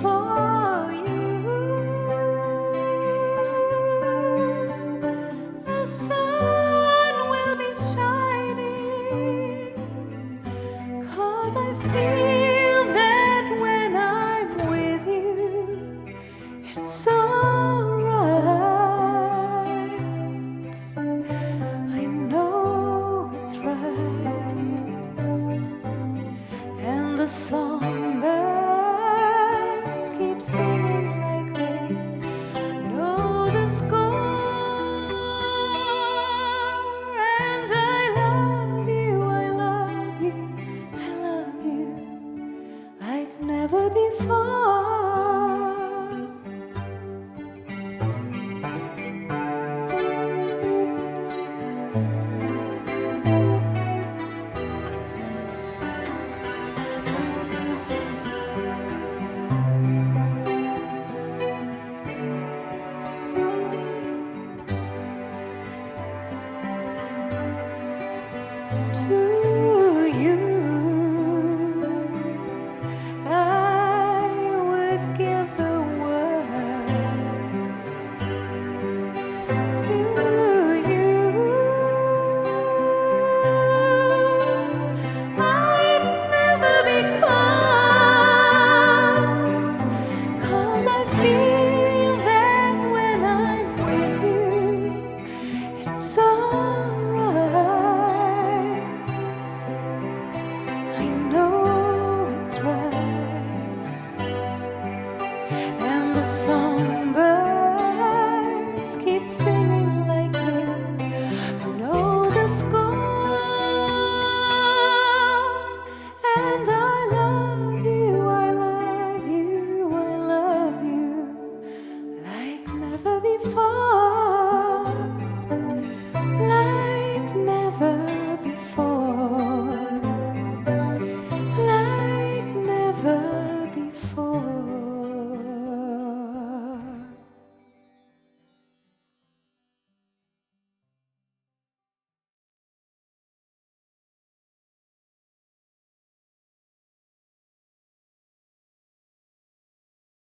For you, the sun will be shining, 'cause I feel that when I'm with you, it's alright. I know it's right. And the songbirds keep singing like they know the score. And I love you, I love you, I love you like never before. To you, I would give the world. To you, I'd never be cold, 'cause I feel that when I'm with you, it's alright. I know it's right. And the songbirds keep singing like they know the score. And I